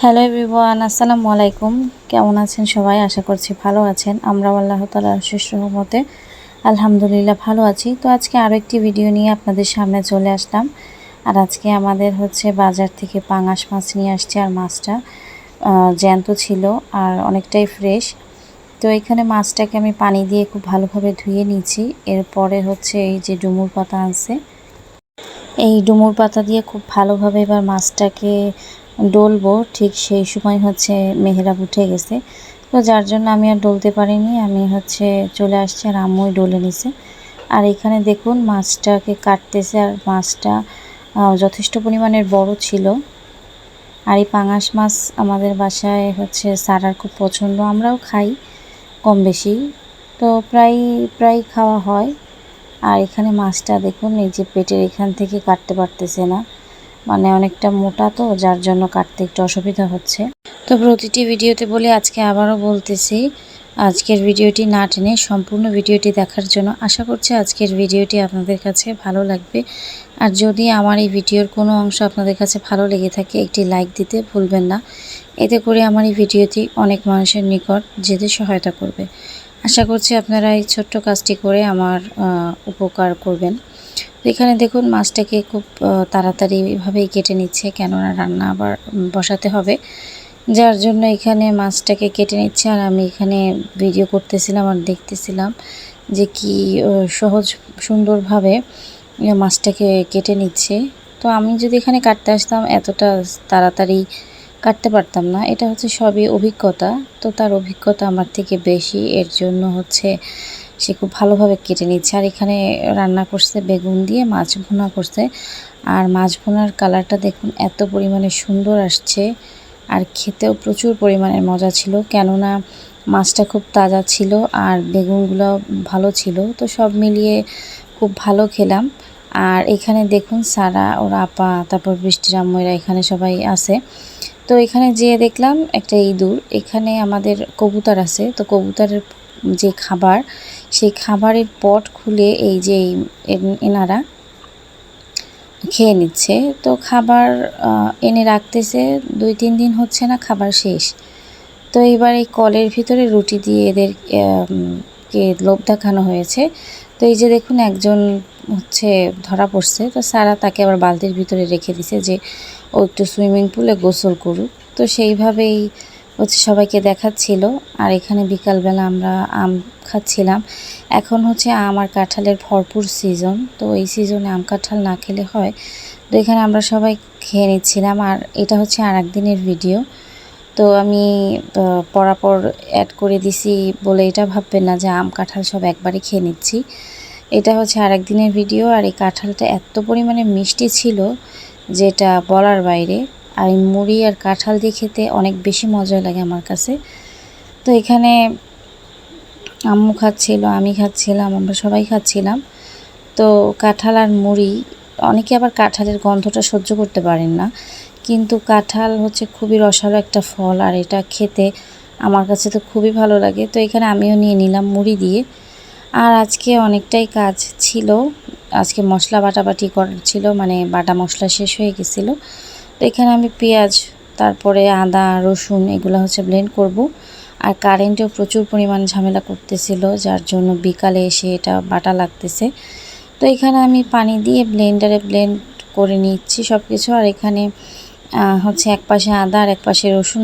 Hello everyone, আসসালামু আলাইকুম। কেমন আছেন সবাই? আশা করছি ভালো আছেন। আমরাও আল্লাহ তাআলার অশেষ রহমতে আলহামদুলিল্লাহ ভালো আছি। তো আজকে আরও একটি ভিডিও নিয়ে আপনাদের সামনে চলে আসলাম। আর আজকে আমাদের বাজার থেকে পাঙাশ মাছ নিয়ে আসছে। আর মাছটা জ্যান্ত ছিল আর অনেকটাই ফ্রেশ। তো এখানে মাছটাকে আমি পানি দিয়ে খুব ভালোভাবে ধুয়ে নিয়েছি। এরপরে এই যে ডুমুর পাতা আছে, এই ডুমুর পাতা দিয়ে খুব ভালোভাবে এবার মাছটাকে ডলবো। ঠিক সেই সময় মেহরাব উঠে গেছে, তো যার জন্য আমি আর ডলতে পারিনি। আমি চলে আসছি আর আম্মুই ডলে নিছে। আর এখানে দেখুন মাছটাকে কাটতেছে, আর মাছটা যথেষ্ট পরিমাণের বড় ছিল। আর এই পাঙাশ মাছ আমাদের বাসায় সারার খুব পছন্দ, আমরাও খাই কম বেশি, তো প্রায় খাওয়া হয়। আর এখানে মাছটা দেখুন, এই যে পেটের এখান থেকে কাটতে পারতেছে না, মানে অনেকটা মোটা, তো যার জন্য কাটতে একটু অসুবিধা হচ্ছে। তো প্রতিটি ভিডিওতে বলি, আজকে আবারও বলতেছি, আজকের ভিডিওটি না টেনে সম্পূর্ণ ভিডিওটি দেখার জন্য। আশা করছি আজকের ভিডিওটি আপনাদের কাছে ভালো লাগবে। আর যদি আমার এই ভিডিওর কোনো অংশ আপনাদের কাছে ভালো লেগে থাকে, একটি লাইক দিতে ভুলবেন না। এতে করে আমার এই ভিডিওটি অনেক মানুষের নিকট যেতে সহায়তা করবে। আশা করছি আপনারা এই ছোট্ট কাজটি করে আমার উপকার করবেন। এখানে দেখুন মাছটাকে খুব তাড়াতাড়ি এভাবেই কেটে নিচ্ছে, কেননা রান্না আবার বসাতে হবে, যার জন্য এখানে মাছটাকে কেটে নিচ্ছে। আর আমি এখানে ভিডিও করতেছিলাম আর দেখতেছিলাম যে কি সহজ সুন্দরভাবে মাছটাকে কেটে নিচ্ছে। তো আমি যদি এখানে কাটতে আসতাম, এতটা তাড়াতাড়ি কাটতে পারতাম না। এটা সবই অভিজ্ঞতা, তো তার অভিজ্ঞতা আমার থেকে বেশি, এর জন্য সে খুব ভালোভাবে কেটে নিচ্ছে। আর এখানে রান্না করছে বেগুন দিয়ে, মাছ ভুনা করছে। আর মাছ ভুনার কালারটা দেখুন এত পরিমাণে সুন্দর আসছে, আর খেতেও প্রচুর পরিমাণের মজা ছিল, কেননা মাছটা খুব তাজা ছিল আর বেগুনগুলো ভালো ছিল। তো সব মিলিয়ে খুব ভালো খেলাম। আর এখানে দেখুন সারা, ওর আপা, তারপর বৃষ্টির আম্মুরা এখানে সবাই আছে। তো এখানে যেয়ে দেখলাম একটা ইঁদুর, এখানে আমাদের কবুতর আছে, তো কবুতরের যে খাবার, সেই খাবারের পট খুলে এই যে এনারা খেয়ে নিচ্ছে। তো খাবার এনে রাখতেছে, 2-3 দিন হচ্ছে না, খাবার শেষ। তো এবার এই কলের ভিতরে রুটি দিয়ে এদেরকে লোভ দেখানো হয়েছে। তো এই যে দেখুন একজন ধরা পড়ছে, তো সারা তাকে আবার বালতির ভিতরে রেখে দিছে যে ও একটু সুইমিং পুলে গোসল করুক। তো সেইভাবেই সবাইকে দেখাচ্ছিল। আর এখানে বিকালবেলা আমরা আম খাচ্ছিলাম। এখন আম আর কাঁঠালের ভরপুর সিজন, তো এই সিজনে আম কাঁঠাল না খেলে হয়। তো এখানে আমরা সবাই খেয়ে নিচ্ছিলাম। আর এটা আর একদিনের ভিডিও, তো আমি পরাপর অ্যাড করে দিছি বলে এটা ভাববেন না যে আম কাঁঠাল সব একবারে খেয়ে নিচ্ছি। এটা আর একদিনের ভিডিও। আর এই কাঁঠালটা এত পরিমাণে মিষ্টি ছিল যেটা বলার বাইরে। আর এই মুড়ি আর কাঁঠাল দিয়ে খেতে অনেক বেশি মজা লাগে আমার কাছে। তো এখানে আম্মু খাচ্ছিল, আমি খাচ্ছিলাম, আমরা সবাই খাচ্ছিলাম। তো কাঁঠাল আর মুড়ি, অনেকে আবার কাঁঠালের গন্ধটা সহ্য করতে পারেন না, কিন্তু কাঁঠাল খুবই রসালো একটা ফল, আর এটা খেতে আমার কাছে তো খুবই ভালো লাগে। তো এখানে আমিও নিয়ে নিলাম মুড়ি দিয়ে। আর আজকে অনেকটাই কাজ ছিল, আজকে মশলা বাটাবাটি করার ছিল, মানে বাটা মশলা শেষ হয়ে গেছিলো। তো এখানে আমি পেঁয়াজ, তারপরে আদা রসুন এগুলো ব্লেন্ড করব। আর কারেন্টেও প্রচুর পরিমাণ ঝামেলা করতেছিল, যার জন্য বিকালে এসে এটা বাটা লাগতেছে। তো এখানে আমি পানি দিয়ে ব্লেন্ডারে ব্লেন্ড করে নিচ্ছি সব কিছু। আর এখানে এক পাশে আদা আর এক পাশে রসুন